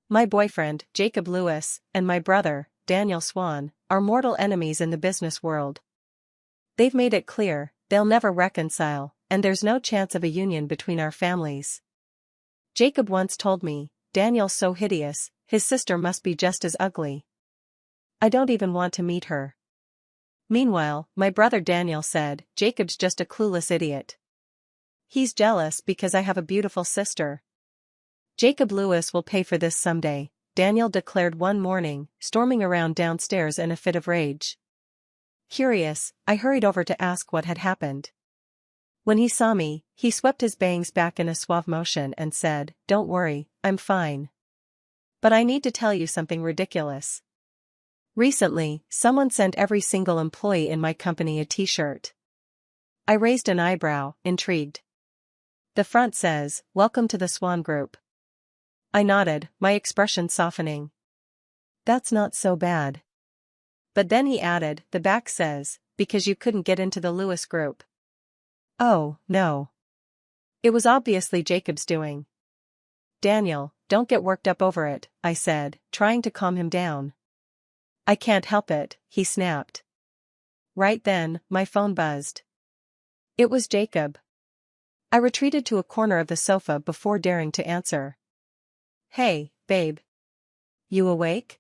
My boyfriend, Jacob Lewis, and my brother, Daniel Swan, are mortal enemies in the business world. They've made it clear, they'll never reconcile, and there's no chance of a union between our families. Jacob once told me, Daniel's so hideous, his sister must be just as ugly. I don't even want to meet her. Meanwhile, my brother Daniel said, Jacob's just a clueless idiot. He's jealous because I have a beautiful sister. Jacob Lewis will pay for this someday, Daniel declared one morning, storming around downstairs in a fit of rage. Curious, I hurried over to ask what had happened. When he saw me, he swept his bangs back in a suave motion and said, Don't worry, I'm fine. But I need to tell you something ridiculous. Recently, someone sent every single employee in my company a t-shirt. I raised an eyebrow, intrigued. The front says, Welcome to the Swan Group. I nodded, my expression softening. That's not so bad. But then he added, the back says, because you couldn't get into the Lewis Group. Oh, no. It was obviously Jacob's doing. Daniel, don't get worked up over it, I said, trying to calm him down. I can't help it, he snapped. Right then, my phone buzzed. It was Jacob. I retreated to a corner of the sofa before daring to answer. Hey, babe. You awake?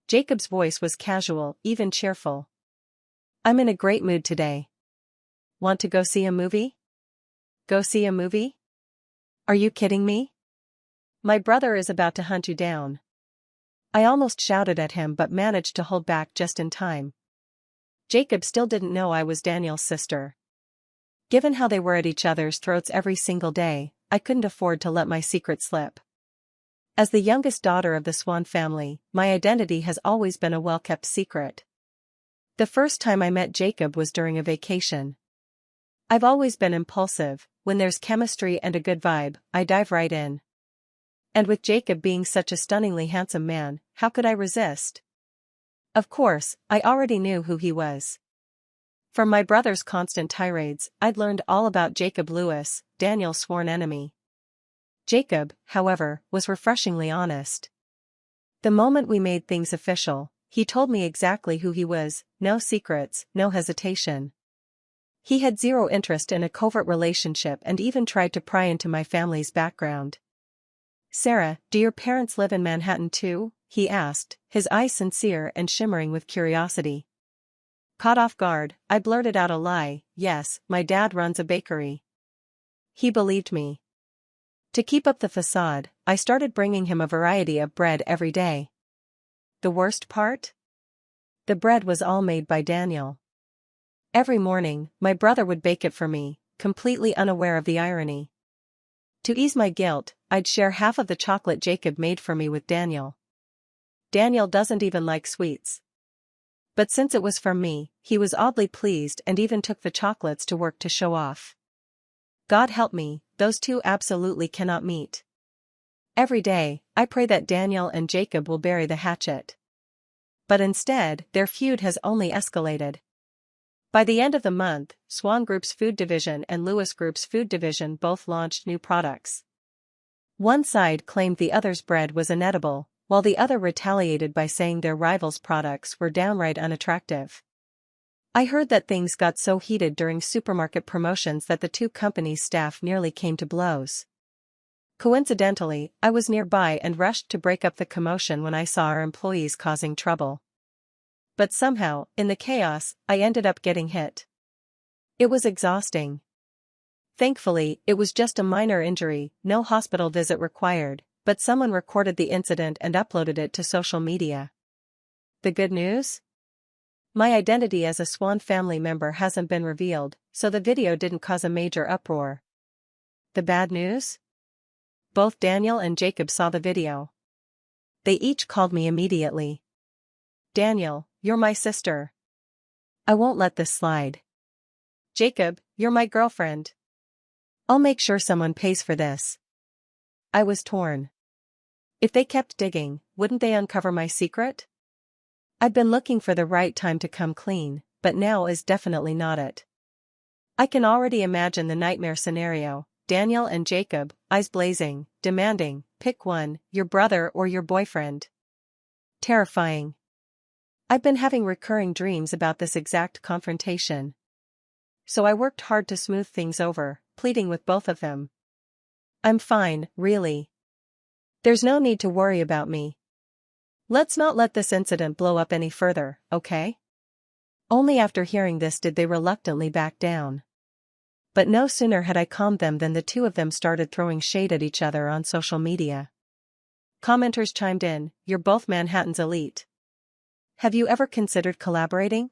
Jacob's voice was casual, even cheerful. I'm in a great mood today. Want to go see a movie? Go see a movie? Are you kidding me? My brother is about to hunt you down. I almost shouted at him but managed to hold back just in time. Jacob still didn't know I was Daniel's sister. Given how they were at each other's throats every single day, I couldn't afford to let my secret slip. As the youngest daughter of the Swan family, my identity has always been a well-kept secret. The first time I met Jacob was during a vacation. I've always been impulsive, when there's chemistry and a good vibe, I dive right in. And with Jacob being such a stunningly handsome man, how could I resist? Of course, I already knew who he was. From my brother's constant tirades, I'd learned all about Jacob Lewis, Daniel's sworn enemy. Jacob, however, was refreshingly honest. The moment we made things official, he told me exactly who he was, no secrets, no hesitation. He had zero interest in a covert relationship and even tried to pry into my family's background. Sarah, do your parents live in Manhattan too? He asked, his eyes sincere and shimmering with curiosity. Caught off guard, I blurted out a lie, yes, my dad runs a bakery. He believed me. To keep up the facade, I started bringing him a variety of bread every day. The worst part? The bread was all made by Daniel. Every morning, my brother would bake it for me, completely unaware of the irony. To ease my guilt, I'd share half of the chocolate Jacob made for me with Daniel. Daniel doesn't even like sweets. But since it was from me, he was oddly pleased and even took the chocolates to work to show off. God help me, those two absolutely cannot meet. Every day, I pray that Daniel and Jacob will bury the hatchet. But instead, their feud has only escalated. By the end of the month, Swan Group's food division and Lewis Group's food division both launched new products. One side claimed the other's bread was inedible, while the other retaliated by saying their rivals' products were downright unattractive. I heard that things got so heated during supermarket promotions that the two companies' staff nearly came to blows. Coincidentally, I was nearby and rushed to break up the commotion when I saw our employees causing trouble. But somehow, in the chaos, I ended up getting hit. It was exhausting. Thankfully, it was just a minor injury, no hospital visit required, but someone recorded the incident and uploaded it to social media. The good news? My identity as a Swan family member hasn't been revealed, so the video didn't cause a major uproar. The bad news? Both Daniel and Jacob saw the video. They each called me immediately. Daniel, you're my sister. I won't let this slide. Jacob, you're my girlfriend. I'll make sure someone pays for this. I was torn. If they kept digging, wouldn't they uncover my secret? I'd been looking for the right time to come clean, but now is definitely not it. I can already imagine the nightmare scenario, Daniel and Jacob, eyes blazing, demanding, pick one, your brother or your boyfriend. Terrifying. I've been having recurring dreams about this exact confrontation. So I worked hard to smooth things over, pleading with both of them. I'm fine, really. There's no need to worry about me. Let's not let this incident blow up any further, okay? Only after hearing this did they reluctantly back down. But no sooner had I calmed them than the two of them started throwing shade at each other on social media. Commenters chimed in, "You're both Manhattan's elite. Have you ever considered collaborating?"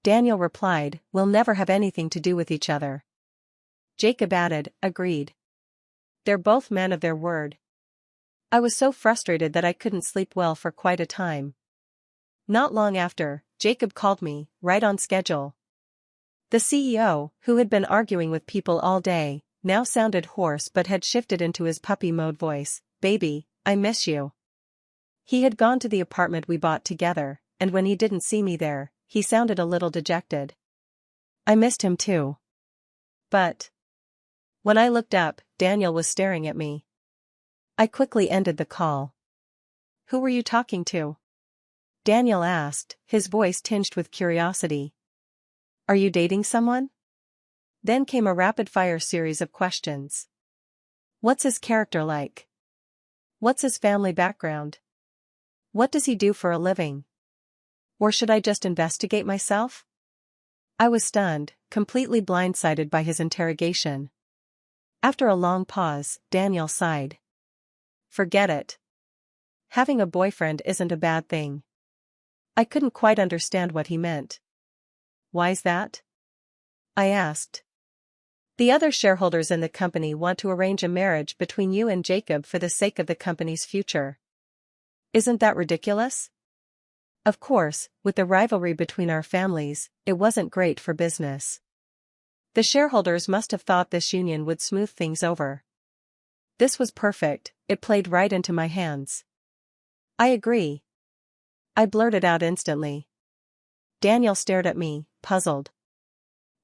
Daniel replied, "We'll never have anything to do with each other." Jacob added, "Agreed. They're both men of their word." I was so frustrated that I couldn't sleep well for quite a time. Not long after, Jacob called me, right on schedule. The CEO, who had been arguing with people all day, now sounded hoarse but had shifted into his puppy mode voice. "Baby, I miss you." He had gone to the apartment we bought together, and when he didn't see me there, he sounded a little dejected. I missed him too. But when I looked up, Daniel was staring at me. I quickly ended the call. "Who were you talking to?" Daniel asked, his voice tinged with curiosity. "Are you dating someone?" Then came a rapid-fire series of questions. What's his character like? What's his family background? What does he do for a living? Or should I just investigate myself? I was stunned, completely blindsided by his interrogation. After a long pause, Daniel sighed. "Forget it. Having a boyfriend isn't a bad thing." I couldn't quite understand what he meant. "Why's that?" I asked. "The other shareholders in the company want to arrange a marriage between you and Jacob for the sake of the company's future. Isn't that ridiculous?" Of course, with the rivalry between our families, it wasn't great for business. The shareholders must have thought this union would smooth things over. This was perfect, it played right into my hands. "I agree." I blurted out instantly. Daniel stared at me, puzzled.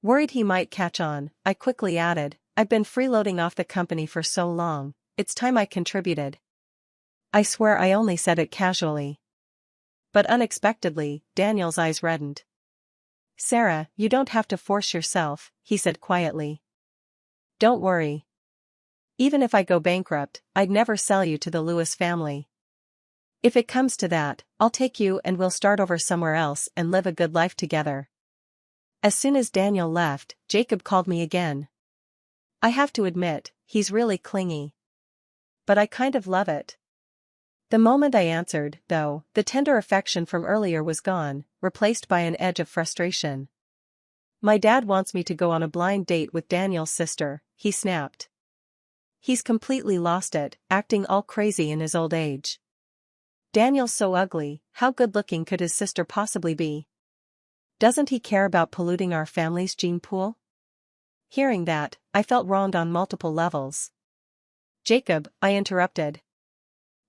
Worried he might catch on, I quickly added, "I've been freeloading off the company for so long, it's time I contributed." I swear I only said it casually. But unexpectedly, Daniel's eyes reddened. "Sarah, you don't have to force yourself," he said quietly. "Don't worry. Even if I go bankrupt, I'd never sell you to the Lewis family. If it comes to that, I'll take you and we'll start over somewhere else and live a good life together." As soon as Daniel left, Jacob called me again. I have to admit, he's really clingy. But I kind of love it. The moment I answered, though, the tender affection from earlier was gone, replaced by an edge of frustration. "My dad wants me to go on a blind date with Daniel's sister," he snapped. "He's completely lost it, acting all crazy in his old age. Daniel's so ugly, how good-looking could his sister possibly be? Doesn't he care about polluting our family's gene pool?" Hearing that, I felt wronged on multiple levels. "Jacob," I interrupted.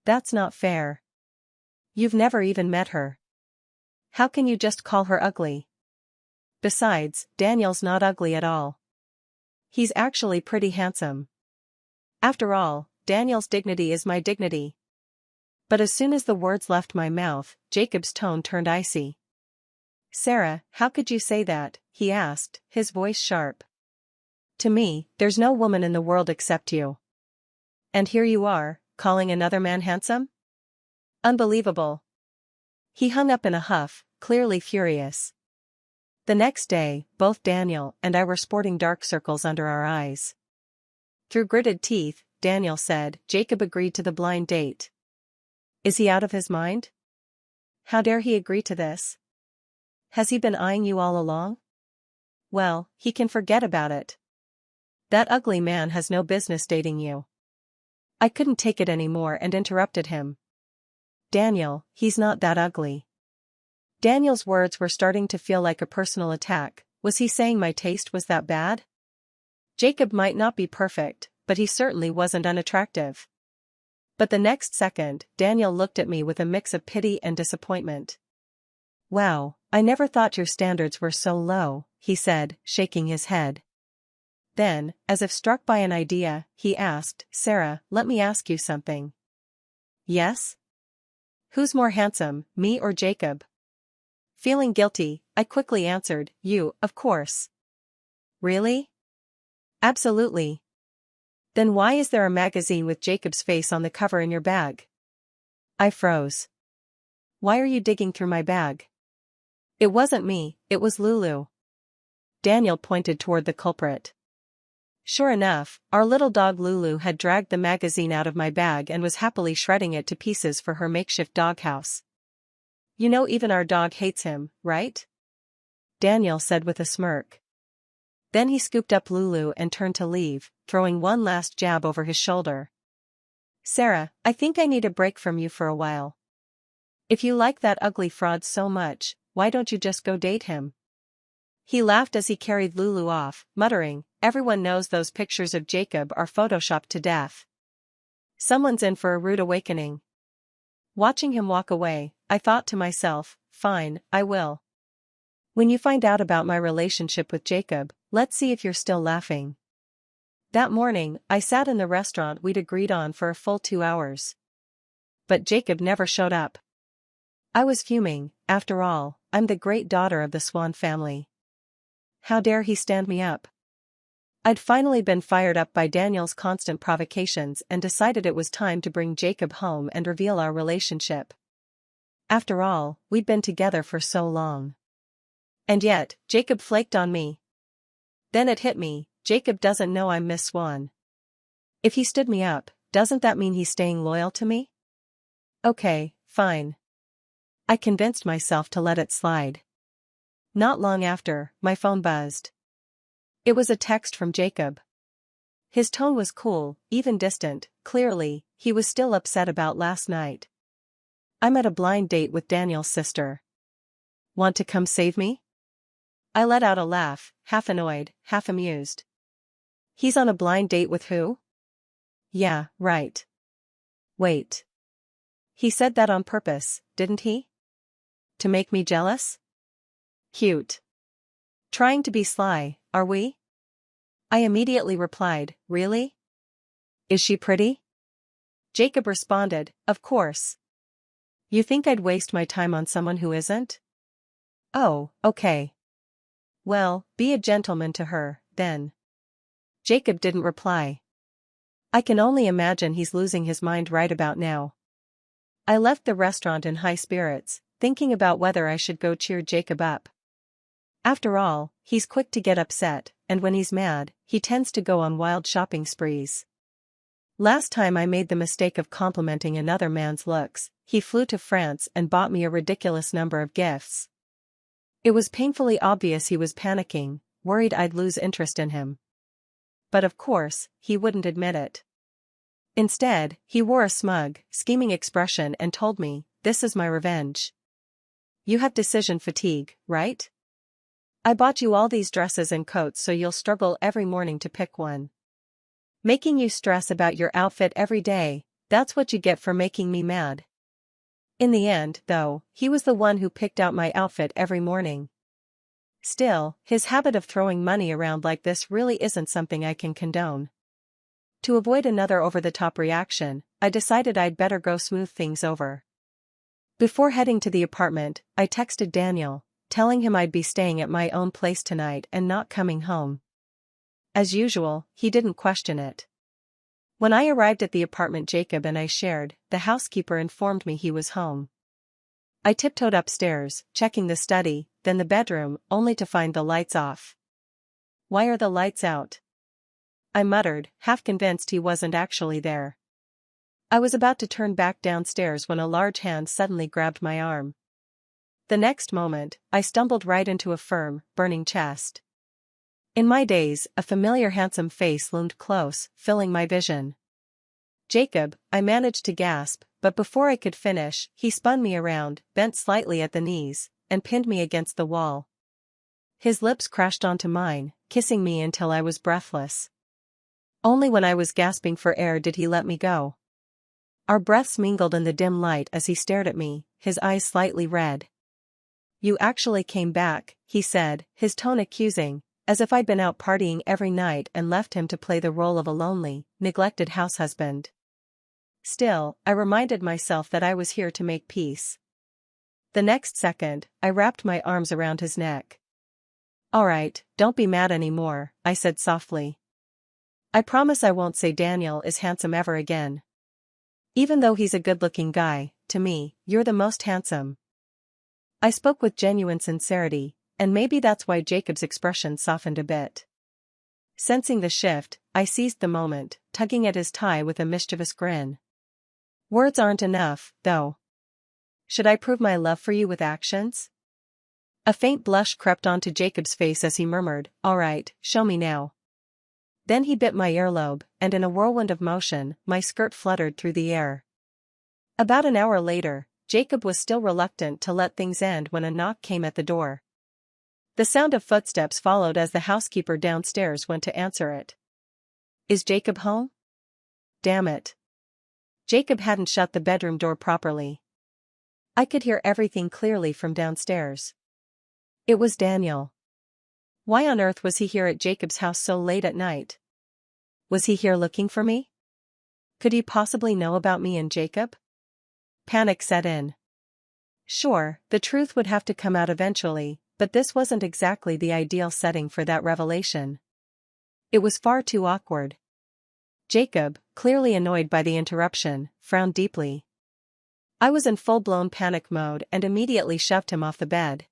"That's not fair. You've never even met her. How can you just call her ugly? Besides, Daniel's not ugly at all. He's actually pretty handsome. After all, Daniel's dignity is my dignity." But as soon as the words left my mouth, Jacob's tone turned icy. "Sarah, how could you say that?" he asked, his voice sharp. "To me, there's no woman in the world except you. And here you are, calling another man handsome? Unbelievable." He hung up in a huff, clearly furious. The next day, both Daniel and I were sporting dark circles under our eyes. Through gritted teeth, Daniel said, "Jacob agreed to the blind date. Is he out of his mind? How dare he agree to this? Has he been eyeing you all along? Well, he can forget about it. That ugly man has no business dating you." I couldn't take it anymore and interrupted him. "Daniel, he's not that ugly." Daniel's words were starting to feel like a personal attack. Was he saying my taste was that bad? Jacob might not be perfect, but he certainly wasn't unattractive. But the next second, Daniel looked at me with a mix of pity and disappointment. "Wow, I never thought your standards were so low," he said, shaking his head. Then, as if struck by an idea, he asked, "Sarah, let me ask you something." "Yes?" "Who's more handsome, me or Jacob?" Feeling guilty, I quickly answered, "You, of course." "Really?" "Absolutely." "Then why is there a magazine with Jacob's face on the cover in your bag?" I froze. "Why are you digging through my bag?" "It wasn't me, it was Lulu." Daniel pointed toward the culprit. Sure enough, our little dog Lulu had dragged the magazine out of my bag and was happily shredding it to pieces for her makeshift doghouse. "You know even our dog hates him, right?" Daniel said with a smirk. Then he scooped up Lulu and turned to leave, throwing one last jab over his shoulder. "Sarah, I think I need a break from you for a while. If you like that ugly fraud so much, why don't you just go date him?" He laughed as he carried Lulu off, muttering, "Everyone knows those pictures of Jacob are photoshopped to death. Someone's in for a rude awakening." Watching him walk away, I thought to myself, "Fine, I will. When you find out about my relationship with Jacob, let's see if you're still laughing." That morning, I sat in the restaurant we'd agreed on for a full 2 hours. But Jacob never showed up. I was fuming. After all, I'm the great daughter of the Swan family. How dare he stand me up? I'd finally been fired up by Daniel's constant provocations and decided it was time to bring Jacob home and reveal our relationship. After all, we'd been together for so long. And yet, Jacob flaked on me. Then it hit me, Jacob doesn't know I'm Miss Swan. If he stood me up, doesn't that mean he's staying loyal to me? Okay, fine. I convinced myself to let it slide. Not long after, my phone buzzed. It was a text from Jacob. His tone was cool, even distant. Clearly, he was still upset about last night. "I'm at a blind date with Daniel's sister. Want to come save me?" I let out a laugh, half annoyed, half amused. "He's on a blind date with who?" "Yeah, right. Wait. He said that on purpose, didn't he? To make me jealous? Cute. Trying to be sly, are we?" I immediately replied, "Really? Is she pretty?" Jacob responded, "Of course. You think I'd waste my time on someone who isn't?" "Oh, okay. Well, be a gentleman to her, then." Jacob didn't reply. I can only imagine he's losing his mind right about now. I left the restaurant in high spirits, thinking about whether I should go cheer Jacob up. After all, he's quick to get upset, and when he's mad, he tends to go on wild shopping sprees. Last time I made the mistake of complimenting another man's looks, he flew to France and bought me a ridiculous number of gifts. It was painfully obvious he was panicking, worried I'd lose interest in him. But of course, he wouldn't admit it. Instead, he wore a smug, scheming expression and told me, "This is my revenge. You have decision fatigue, right? I bought you all these dresses and coats so you'll struggle every morning to pick one. Making you stress about your outfit every day, that's what you get for making me mad." In the end, though, he was the one who picked out my outfit every morning. Still, his habit of throwing money around like this really isn't something I can condone. To avoid another over-the-top reaction, I decided I'd better go smooth things over. Before heading to the apartment, I texted Daniel, telling him I'd be staying at my own place tonight and not coming home. As usual, he didn't question it. When I arrived at the apartment Jacob and I shared, the housekeeper informed me he was home. I tiptoed upstairs, checking the study, then the bedroom, only to find the lights off. "Why are the lights out?" I muttered, half convinced he wasn't actually there. I was about to turn back downstairs when a large hand suddenly grabbed my arm. The next moment, I stumbled right into a firm, burning chest. In my daze, a familiar handsome face loomed close, filling my vision. "Jacob," I managed to gasp, but before I could finish, he spun me around, bent slightly at the knees, and pinned me against the wall. His lips crashed onto mine, kissing me until I was breathless. Only when I was gasping for air did he let me go. Our breaths mingled in the dim light as he stared at me, his eyes slightly red. "You actually came back," he said, his tone accusing, as if I'd been out partying every night and left him to play the role of a lonely, neglected house husband. Still, I reminded myself that I was here to make peace. The next second, I wrapped my arms around his neck. "All right, don't be mad anymore," I said softly. "I promise I won't say Daniel is handsome ever again. Even though he's a good-looking guy, to me, you're the most handsome." I spoke with genuine sincerity, and maybe that's why Jacob's expression softened a bit. Sensing the shift, I seized the moment, tugging at his tie with a mischievous grin. "Words aren't enough, though. Should I prove my love for you with actions?" A faint blush crept onto Jacob's face as he murmured, "All right, show me now." Then he bit my earlobe, and in a whirlwind of motion, my skirt fluttered through the air. About an hour later, Jacob was still reluctant to let things end when a knock came at the door. The sound of footsteps followed as the housekeeper downstairs went to answer it. "Is Jacob home?" Damn it. Jacob hadn't shut the bedroom door properly. I could hear everything clearly from downstairs. It was Daniel. Why on earth was he here at Jacob's house so late at night? Was he here looking for me? Could he possibly know about me and Jacob? Panic set in. Sure, the truth would have to come out eventually, but this wasn't exactly the ideal setting for that revelation. It was far too awkward. Jacob, clearly annoyed by the interruption, frowned deeply. I was in full-blown panic mode and immediately shoved him off the bed.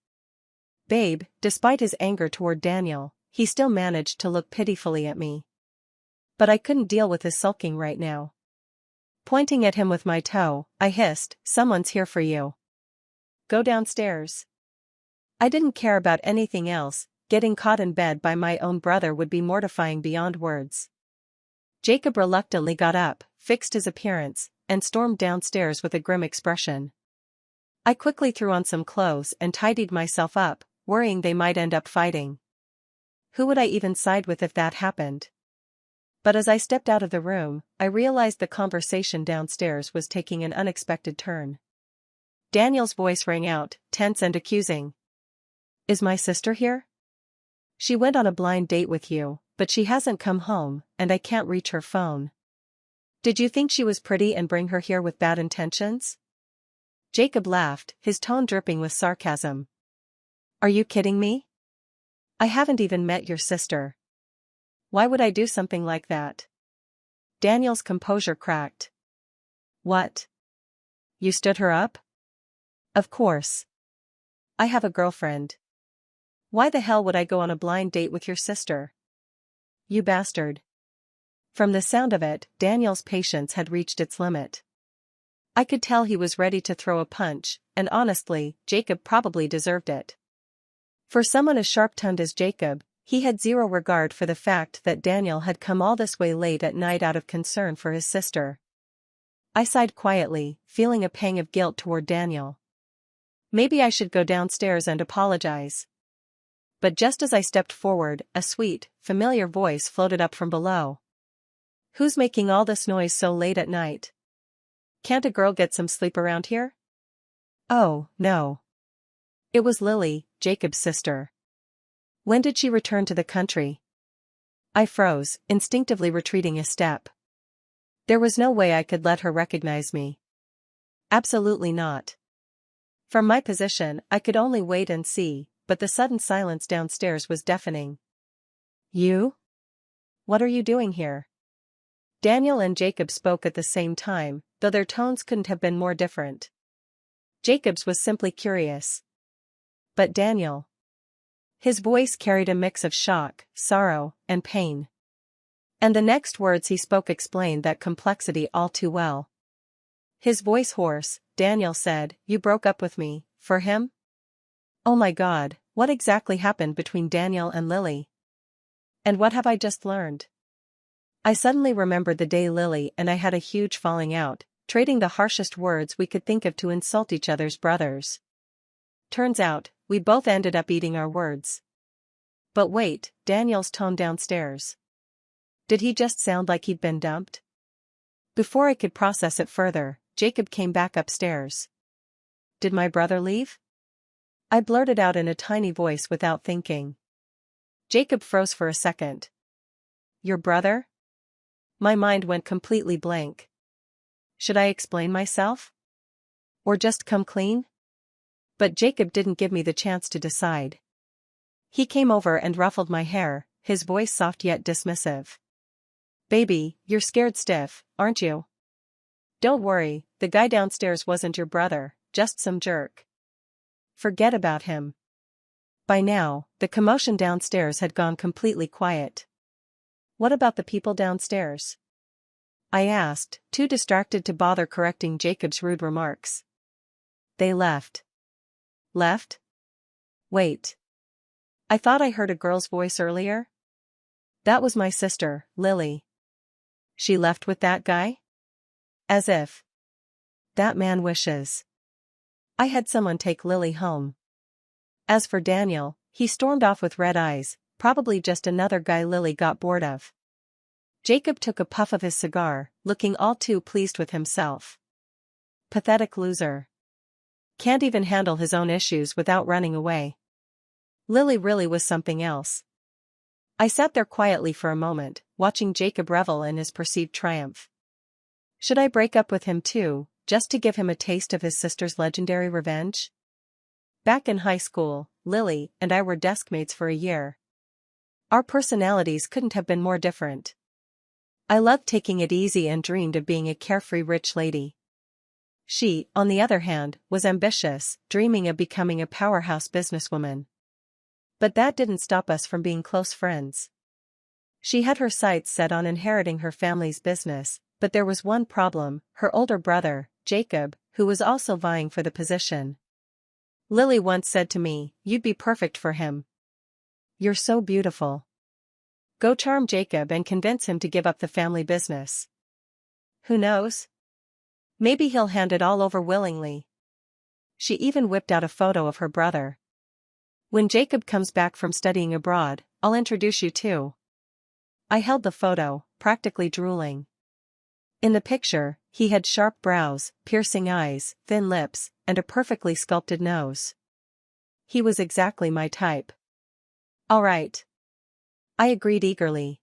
Babe, despite his anger toward Daniel, he still managed to look pitifully at me. But I couldn't deal with his sulking right now. Pointing at him with my toe, I hissed, "Someone's here for you. Go downstairs." I didn't care about anything else. Getting caught in bed by my own brother would be mortifying beyond words. Jacob reluctantly got up, fixed his appearance, and stormed downstairs with a grim expression. I quickly threw on some clothes and tidied myself up, worrying they might end up fighting. Who would I even side with if that happened? But as I stepped out of the room, I realized the conversation downstairs was taking an unexpected turn. Daniel's voice rang out, tense and accusing. "Is my sister here? She went on a blind date with you, but she hasn't come home, and I can't reach her phone. Did you think she was pretty and bring her here with bad intentions?" Jacob laughed, his tone dripping with sarcasm. "Are you kidding me? I haven't even met your sister. Why would I do something like that?" Daniel's composure cracked. "What? You stood her up?" "Of course. I have a girlfriend. Why the hell would I go on a blind date with your sister?" "You bastard." From the sound of it, Daniel's patience had reached its limit. I could tell he was ready to throw a punch, and honestly, Jacob probably deserved it. For someone as sharp-tongued as Jacob, he had zero regard for the fact that Daniel had come all this way late at night out of concern for his sister. I sighed quietly, feeling a pang of guilt toward Daniel. Maybe I should go downstairs and apologize. But just as I stepped forward, a sweet, familiar voice floated up from below. "Who's making all this noise so late at night? Can't a girl get some sleep around here?" Oh, no. It was Lily, Jacob's sister. When did she return to the country? I froze, instinctively retreating a step. There was no way I could let her recognize me. Absolutely not. From my position, I could only wait and see, but the sudden silence downstairs was deafening. "You? What are you doing here?" Daniel and Jacob spoke at the same time, though their tones couldn't have been more different. Jacob's was simply curious. But Daniel. His voice carried a mix of shock, sorrow, and pain. And the next words he spoke explained that complexity all too well. His voice hoarse, Daniel said, "You broke up with me, for him?" Oh my God, what exactly happened between Daniel and Lily? And what have I just learned? I suddenly remembered the day Lily and I had a huge falling out, trading the harshest words we could think of to insult each other's brothers. Turns out, we both ended up eating our words. But wait, Daniel's tone downstairs. Did he just sound like he'd been dumped? Before I could process it further, Jacob came back upstairs. Did my brother leave? I blurted out in a tiny voice without thinking. Jacob froze for a second. Your brother? My mind went completely blank. Should I explain myself? Or just come clean? But Jacob didn't give me the chance to decide. He came over and ruffled my hair, his voice soft yet dismissive. Baby, you're scared stiff, aren't you? Don't worry, the guy downstairs wasn't your brother, just some jerk. Forget about him. By now, the commotion downstairs had gone completely quiet. What about the people downstairs? I asked, too distracted to bother correcting Jacob's rude remarks. They left. Left? Wait. I thought I heard a girl's voice earlier? That was my sister, Lily. She left with that guy? As if. That man wishes. I had someone take Lily home. As for Daniel, he stormed off with red eyes, probably just another guy Lily got bored of. Jacob took a puff of his cigar, looking all too pleased with himself. Pathetic loser. Can't even handle his own issues without running away. Lily really was something else. I sat there quietly for a moment, watching Jacob revel in his perceived triumph. Should I break up with him too, just to give him a taste of his sister's legendary revenge? Back in high school, Lily and I were desk mates for a year. Our personalities couldn't have been more different. I loved taking it easy and dreamed of being a carefree rich lady. She, on the other hand, was ambitious, dreaming of becoming a powerhouse businesswoman. But that didn't stop us from being close friends. She had her sights set on inheriting her family's business, but there was one problem: her older brother, Jacob, who was also vying for the position. Lily once said to me, "You'd be perfect for him. You're so beautiful. Go charm Jacob and convince him to give up the family business. Who knows? Maybe he'll hand it all over willingly." She even whipped out a photo of her brother. "When Jacob comes back from studying abroad, I'll introduce you to." I held the photo, practically drooling. In the picture, he had sharp brows, piercing eyes, thin lips, and a perfectly sculpted nose. He was exactly my type. All right. I agreed eagerly.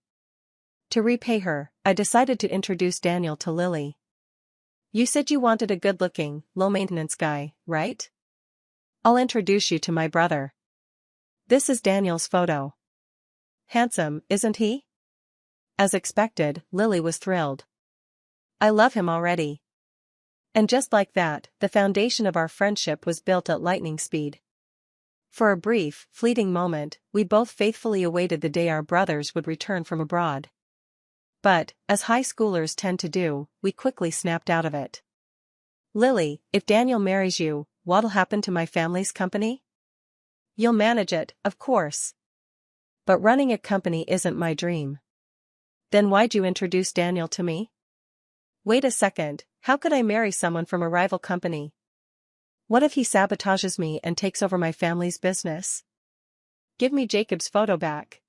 To repay her, I decided to introduce Daniel to Lily. You said you wanted a good-looking, low-maintenance guy, right? I'll introduce you to my brother. This is Daniel's photo. Handsome, isn't he? As expected, Lily was thrilled. I love him already. And just like that, the foundation of our friendship was built at lightning speed. For a brief, fleeting moment, we both faithfully awaited the day our brothers would return from abroad. But, as high schoolers tend to do, we quickly snapped out of it. Lily, if Daniel marries you, what'll happen to my family's company? You'll manage it, of course. But running a company isn't my dream. Then why'd you introduce Daniel to me? Wait a second, how could I marry someone from a rival company? What if he sabotages me and takes over my family's business? Give me Jacob's photo back.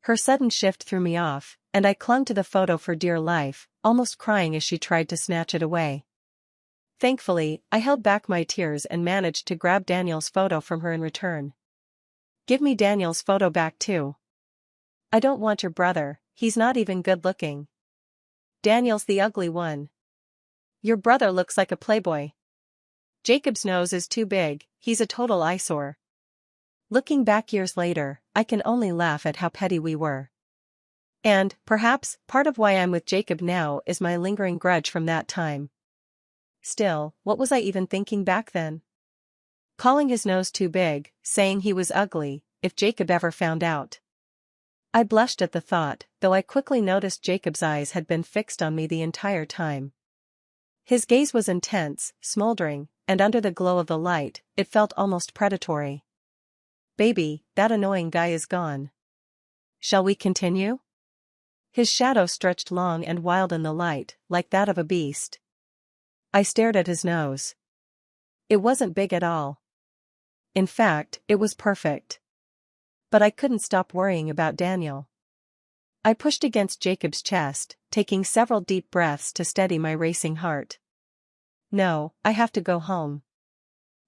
Her sudden shift threw me off, and I clung to the photo for dear life, almost crying as she tried to snatch it away. Thankfully, I held back my tears and managed to grab Daniel's photo from her in return. Give me Daniel's photo back too. I don't want your brother, he's not even good looking. Daniel's the ugly one. Your brother looks like a playboy. Jacob's nose is too big, he's a total eyesore. Looking back years later, I can only laugh at how petty we were. And, perhaps, part of why I'm with Jacob now is my lingering grudge from that time. Still, what was I even thinking back then? Calling his nose too big, saying he was ugly, if Jacob ever found out. I blushed at the thought, though I quickly noticed Jacob's eyes had been fixed on me the entire time. His gaze was intense, smoldering, and under the glow of the light, it felt almost predatory. Baby, that annoying guy is gone. Shall we continue? His shadow stretched long and wild in the light, like that of a beast. I stared at his nose. It wasn't big at all. In fact, it was perfect. But I couldn't stop worrying about Daniel. I pushed against Jacob's chest, taking several deep breaths to steady my racing heart. No, I have to go home.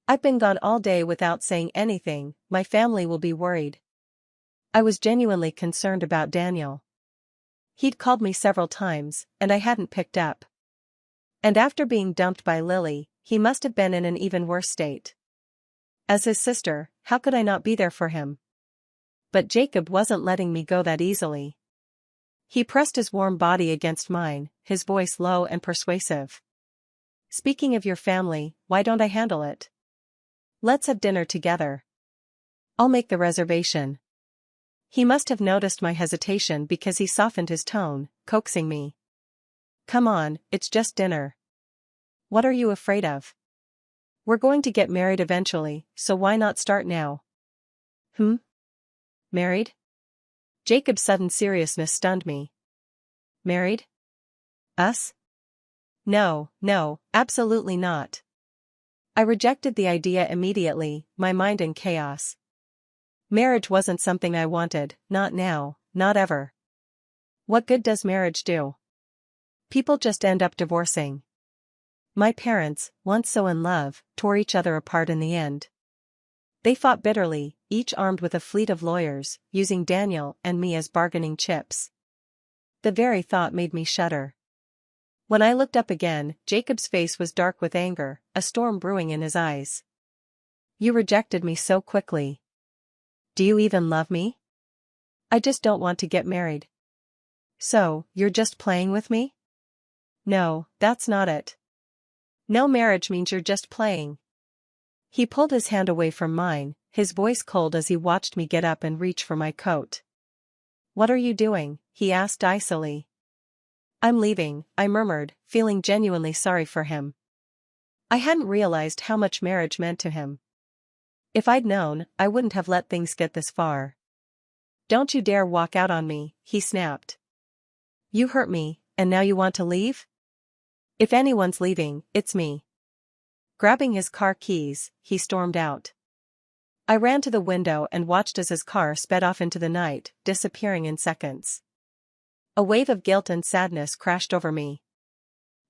I've been gone all day without saying anything, my family will be worried. I was genuinely concerned about Daniel. He'd called me several times, and I hadn't picked up. And after being dumped by Lily, he must have been in an even worse state. As his sister, how could I not be there for him? But Jacob wasn't letting me go that easily. He pressed his warm body against mine, his voice low and persuasive. Speaking of your family, why don't I handle it? Let's have dinner together. I'll make the reservation. He must have noticed my hesitation because he softened his tone, coaxing me. Come on, it's just dinner. What are you afraid of? We're going to get married eventually, so why not start now? Married? Jacob's sudden seriousness stunned me. Married? Us? No, absolutely not. I rejected the idea immediately, my mind in chaos. Marriage wasn't something I wanted, not now, not ever. What good does marriage do? People just end up divorcing. My parents, once so in love, tore each other apart in the end. They fought bitterly, each armed with a fleet of lawyers, using Daniel and me as bargaining chips. The very thought made me shudder. When I looked up again, Jacob's face was dark with anger, a storm brewing in his eyes. You rejected me so quickly. Do you even love me? I just don't want to get married. So, you're just playing with me? No, that's not it. No marriage means you're just playing. He pulled his hand away from mine, his voice cold as he watched me get up and reach for my coat. What are you doing? He asked icily. I'm leaving, I murmured, feeling genuinely sorry for him. I hadn't realized how much marriage meant to him. If I'd known, I wouldn't have let things get this far. Don't you dare walk out on me, he snapped. You hurt me, and now you want to leave? If anyone's leaving, it's me. Grabbing his car keys, he stormed out. I ran to the window and watched as his car sped off into the night, disappearing in seconds. A wave of guilt and sadness crashed over me.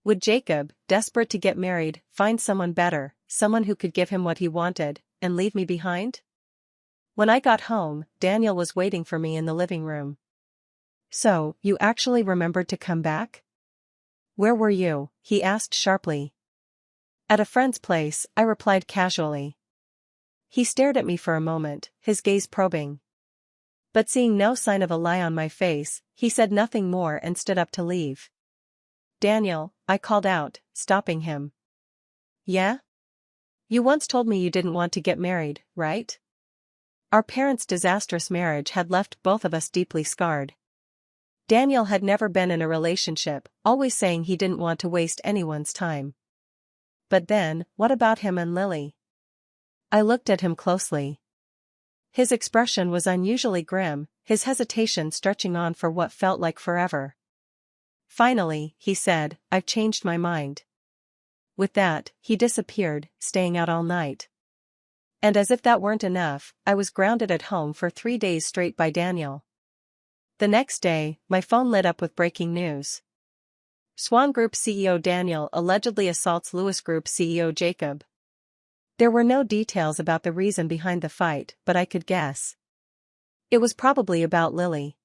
Would Jacob, desperate to get married, find someone better, someone who could give him what he wanted, and leave me behind? When I got home, Daniel was waiting for me in the living room. So, you actually remembered to come back? Where were you? He asked sharply. At a friend's place, I replied casually. He stared at me for a moment, his gaze probing. But seeing no sign of a lie on my face, he said nothing more and stood up to leave. Daniel, I called out, stopping him. Yeah? You once told me you didn't want to get married, right? Our parents' disastrous marriage had left both of us deeply scarred. Daniel had never been in a relationship, always saying he didn't want to waste anyone's time. But then, what about him and Lily? I looked at him closely. His expression was unusually grim, his hesitation stretching on for what felt like forever. Finally, he said, I've changed my mind. With that, he disappeared, staying out all night. And as if that weren't enough, I was grounded at home for 3 days straight by Daniel. The next day, my phone lit up with breaking news. Swan Group CEO Daniel allegedly assaults Lewis Group CEO Jacob. There were no details about the reason behind the fight, but I could guess. It was probably about Lily.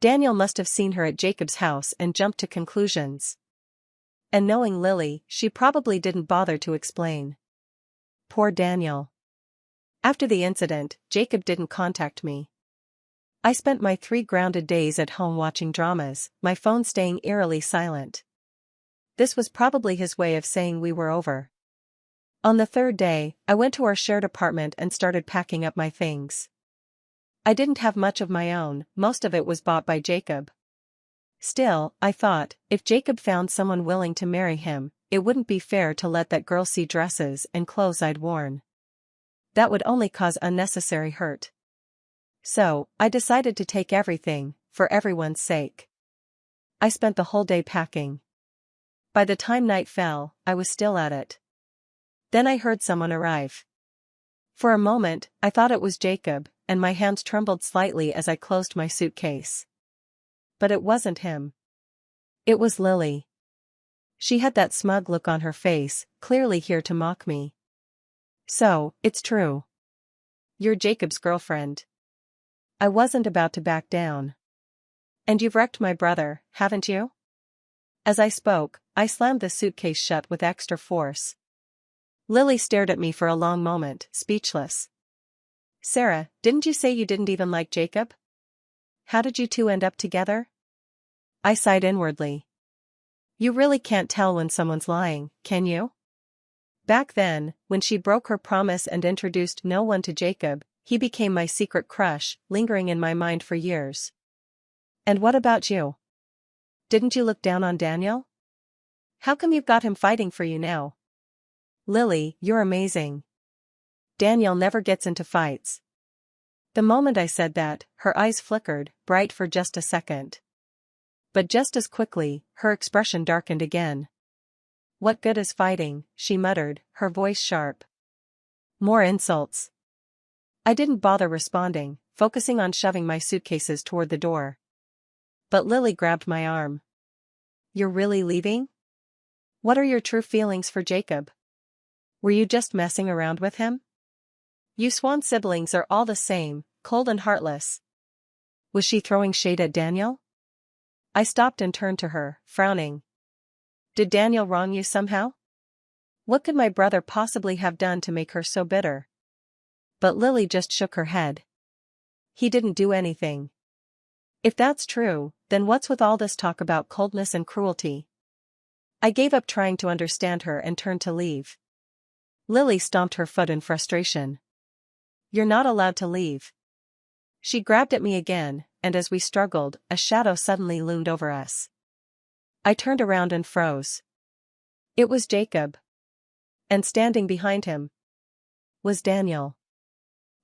Daniel must have seen her at Jacob's house and jumped to conclusions. And knowing Lily, she probably didn't bother to explain. Poor Daniel. After the incident, Jacob didn't contact me. I spent my 3 grounded days at home watching dramas, my phone staying eerily silent. This was probably his way of saying we were over. On the 3rd day, I went to our shared apartment and started packing up my things. I didn't have much of my own, most of it was bought by Jacob. Still, I thought, if Jacob found someone willing to marry him, it wouldn't be fair to let that girl see dresses and clothes I'd worn. That would only cause unnecessary hurt. So, I decided to take everything, for everyone's sake. I spent the whole day packing. By the time night fell, I was still at it. Then I heard someone arrive. For a moment, I thought it was Jacob, and my hands trembled slightly as I closed my suitcase. But it wasn't him. It was Lily. She had that smug look on her face, clearly here to mock me. So, it's true. You're Jacob's girlfriend. I wasn't about to back down. And you've wrecked my brother, haven't you? As I spoke, I slammed the suitcase shut with extra force. Lily stared at me for a long moment, speechless. Sarah, didn't you say you didn't even like Jacob? How did you two end up together? I sighed inwardly. You really can't tell when someone's lying, can you? Back then, when she broke her promise and introduced no one to Jacob, he became my secret crush, lingering in my mind for years. And what about you? Didn't you look down on Daniel? How come you've got him fighting for you now? Lily, you're amazing. Daniel never gets into fights. The moment I said that, her eyes flickered, bright for just a second. But just as quickly, her expression darkened again. What good is fighting, she muttered, her voice sharp. More insults. I didn't bother responding, focusing on shoving my suitcases toward the door. But Lily grabbed my arm. You're really leaving? What are your true feelings for Jacob? Were you just messing around with him? You Swan siblings are all the same, cold and heartless. Was she throwing shade at Daniel? I stopped and turned to her, frowning. Did Daniel wrong you somehow? What could my brother possibly have done to make her so bitter? But Lily just shook her head. He didn't do anything. If that's true, then what's with all this talk about coldness and cruelty? I gave up trying to understand her and turned to leave. Lily stomped her foot in frustration. You're not allowed to leave. She grabbed at me again, and as we struggled, a shadow suddenly loomed over us. I turned around and froze. It was Jacob. And standing behind him was Daniel.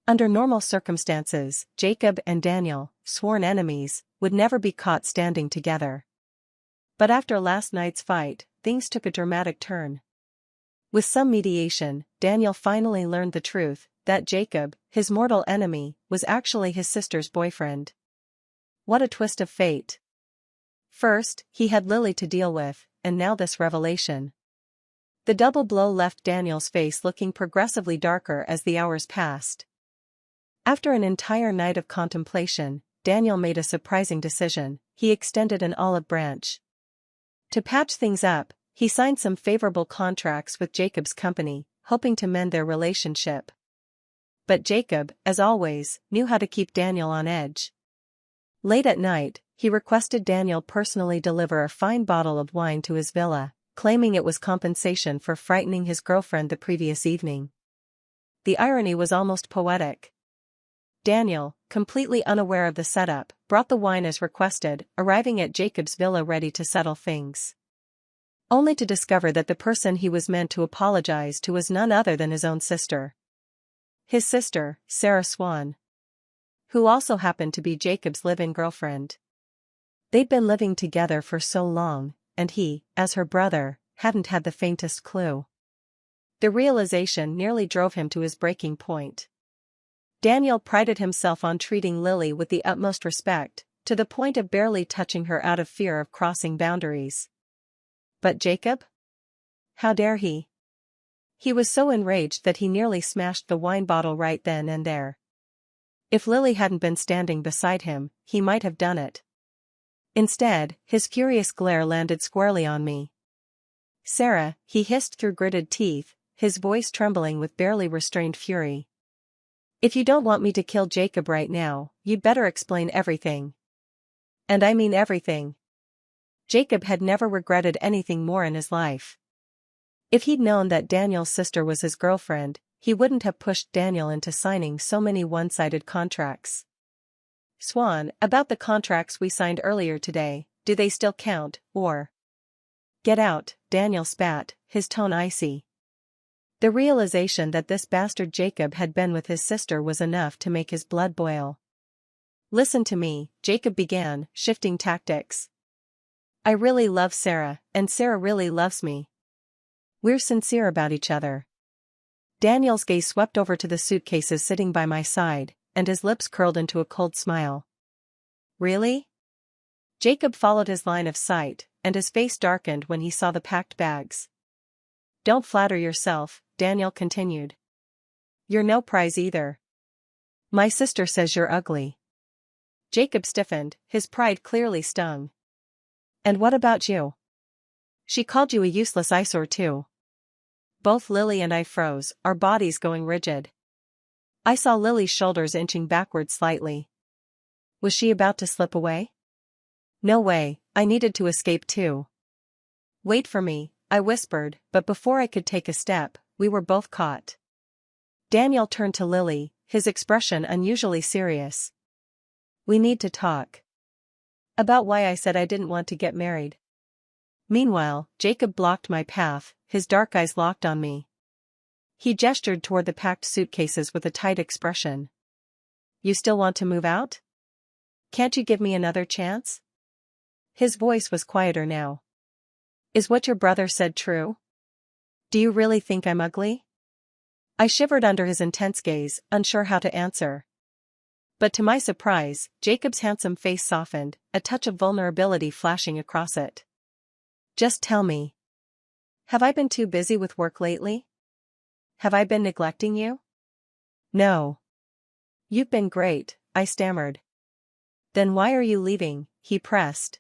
Under normal circumstances, Jacob and Daniel, sworn enemies, would never be caught standing together. But after last night's fight, things took a dramatic turn. With some mediation, Daniel finally learned the truth, that Jacob, his mortal enemy, was actually his sister's boyfriend. What a twist of fate. First, he had Lily to deal with, and now this revelation. The double blow left Daniel's face looking progressively darker as the hours passed. After an entire night of contemplation, Daniel made a surprising decision. He extended an olive branch. To patch things up, he signed some favorable contracts with Jacob's company, hoping to mend their relationship. But Jacob, as always, knew how to keep Daniel on edge. Late at night, he requested Daniel personally deliver a fine bottle of wine to his villa, claiming it was compensation for frightening his girlfriend the previous evening. The irony was almost poetic. Daniel, completely unaware of the setup, brought the wine as requested, arriving at Jacob's villa ready to settle things. Only to discover that the person he was meant to apologize to was none other than his own sister. His sister, Sarah Swan. Who also happened to be Jacob's live-in girlfriend. They'd been living together for so long, and he, as her brother, hadn't had the faintest clue. The realization nearly drove him to his breaking point. Daniel prided himself on treating Lily with the utmost respect, to the point of barely touching her out of fear of crossing boundaries. But Jacob? How dare he? He was so enraged that he nearly smashed the wine bottle right then and there. If Lily hadn't been standing beside him, he might have done it. Instead, his furious glare landed squarely on me. Sarah, he hissed through gritted teeth, his voice trembling with barely restrained fury. If you don't want me to kill Jacob right now, you'd better explain everything. And I mean everything. Jacob had never regretted anything more in his life. If he'd known that Daniel's sister was his girlfriend, he wouldn't have pushed Daniel into signing so many one-sided contracts. Swan, about the contracts we signed earlier today, do they still count, or? Get out, Daniel spat, his tone icy. The realization that this bastard Jacob had been with his sister was enough to make his blood boil. Listen to me, Jacob began, shifting tactics. I really love Sarah, and Sarah really loves me. We're sincere about each other. Daniel's gaze swept over to the suitcases sitting by my side, and his lips curled into a cold smile. Really? Jacob followed his line of sight, and his face darkened when he saw the packed bags. Don't flatter yourself, Daniel continued. You're no prize either. My sister says you're ugly. Jacob stiffened, his pride clearly stung. And what about you? She called you a useless eyesore too. Both Lily and I froze, our bodies going rigid. I saw Lily's shoulders inching backward slightly. Was she about to slip away? No way, I needed to escape too. Wait for me, I whispered, but before I could take a step, we were both caught. Daniel turned to Lily, his expression unusually serious. We need to talk. About why I said I didn't want to get married. Meanwhile, Jacob blocked my path, his dark eyes locked on me. He gestured toward the packed suitcases with a tight expression. You still want to move out? Can't you give me another chance? His voice was quieter now. Is what your brother said true? Do you really think I'm ugly? I shivered under his intense gaze, unsure how to answer. But to my surprise, Jacob's handsome face softened, a touch of vulnerability flashing across it. Just tell me. Have I been too busy with work lately? Have I been neglecting you? No. You've been great, I stammered. Then why are you leaving? He pressed.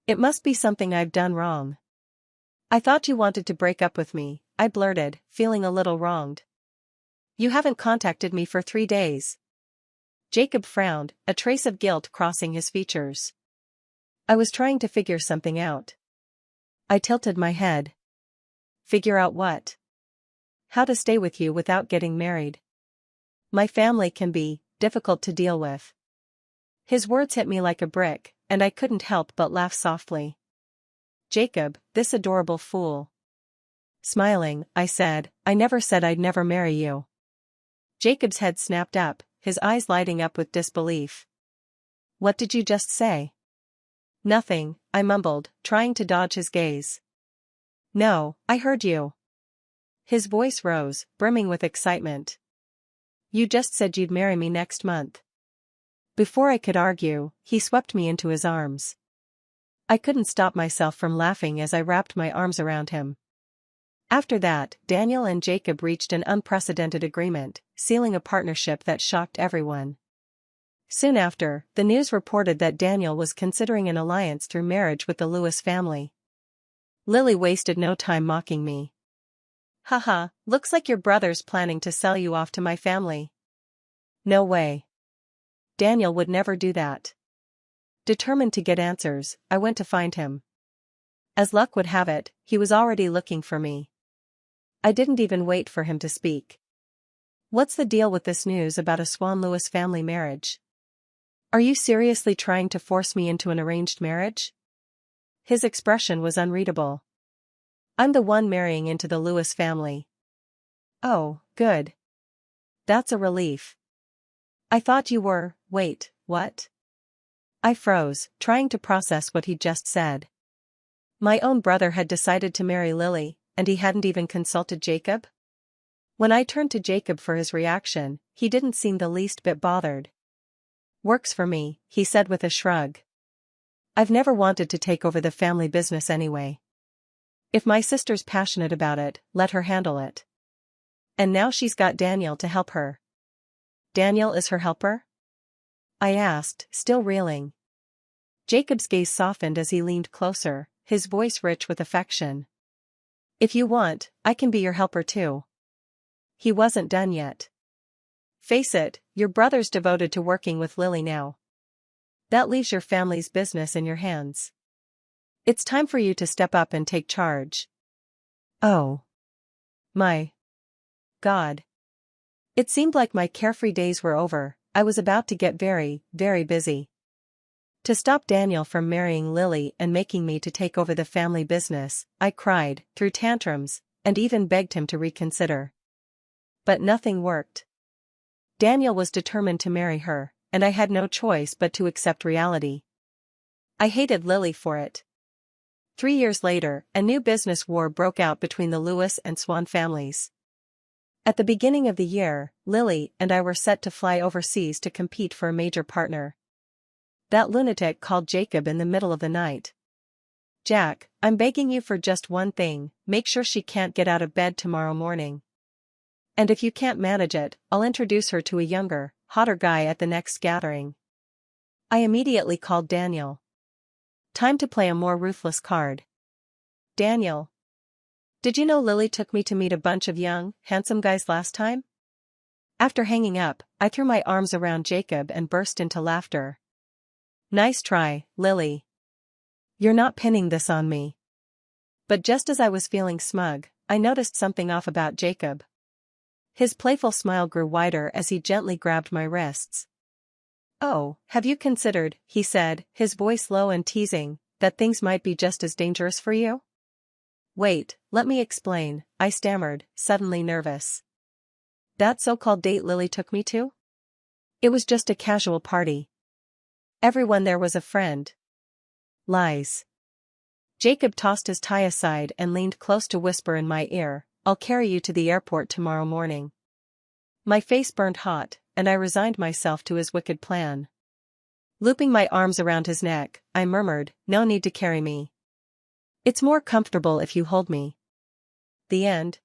It must be something I've done wrong. I thought you wanted to break up with me, I blurted, feeling a little wronged. You haven't contacted me for 3 days. Jacob frowned, a trace of guilt crossing his features. I was trying to figure something out. I tilted my head. Figure out what? How to stay with you without getting married. My family can be difficult to deal with. His words hit me like a brick, and I couldn't help but laugh softly. Jacob, this adorable fool. Smiling, I said, I never said I'd never marry you. Jacob's head snapped up, his eyes lighting up with disbelief. What did you just say? Nothing, I mumbled, trying to dodge his gaze. No, I heard you. His voice rose, brimming with excitement. You just said you'd marry me next month. Before I could argue, he swept me into his arms. I couldn't stop myself from laughing as I wrapped my arms around him. After that, Daniel and Jacob reached an unprecedented agreement, sealing a partnership that shocked everyone. Soon after, the news reported that Daniel was considering an alliance through marriage with the Lewis family. Lily wasted no time mocking me. Haha, looks like your brother's planning to sell you off to my family. No way. Daniel would never do that. Determined to get answers, I went to find him. As luck would have it, he was already looking for me. I didn't even wait for him to speak. What's the deal with this news about a Swan-Lewis family marriage? Are you seriously trying to force me into an arranged marriage? His expression was unreadable. I'm the one marrying into the Lewis family. Oh, good. That's a relief. I thought you were, wait, what? I froze, trying to process what he'd just said. My own brother had decided to marry Lily, and he hadn't even consulted Jacob? When I turned to Jacob for his reaction, he didn't seem the least bit bothered. Works for me, he said with a shrug. I've never wanted to take over the family business anyway. If my sister's passionate about it, let her handle it. And now she's got Daniel to help her. Daniel is her helper? I asked, still reeling. Jacob's gaze softened as he leaned closer, his voice rich with affection. If you want, I can be your helper too. He wasn't done yet. Face it, your brother's devoted to working with Lily now. That leaves your family's business in your hands. It's time for you to step up and take charge. Oh. My God. It seemed like my carefree days were over. I was about to get very, very busy. To stop Daniel from marrying Lily and making me to take over the family business, I cried, threw tantrums, and even begged him to reconsider. But nothing worked. Daniel was determined to marry her, and I had no choice but to accept reality. I hated Lily for it. 3 years later, a new business war broke out between the Lewis and Swan families. At the beginning of the year, Lily and I were set to fly overseas to compete for a major partner. That lunatic called Jacob in the middle of the night. Jack, I'm begging you for just one thing, make sure she can't get out of bed tomorrow morning. And if you can't manage it, I'll introduce her to a younger, hotter guy at the next gathering. I immediately called Daniel. Time to play a more ruthless card. Daniel. Did you know Lily took me to meet a bunch of young, handsome guys last time? After hanging up, I threw my arms around Jacob and burst into laughter. Nice try, Lily. You're not pinning this on me. But just as I was feeling smug, I noticed something off about Jacob. His playful smile grew wider as he gently grabbed my wrists. Oh, have you considered, he said, his voice low and teasing, that things might be just as dangerous for you? Wait, let me explain, I stammered, suddenly nervous. That so-called date Lily took me to? It was just a casual party. Everyone there was a friend. Lies. Jacob tossed his tie aside and leaned close to whisper in my ear, I'll carry you to the airport tomorrow morning. My face burned hot, and I resigned myself to his wicked plan. Looping my arms around his neck, I murmured, no need to carry me. It's more comfortable if you hold me. The end.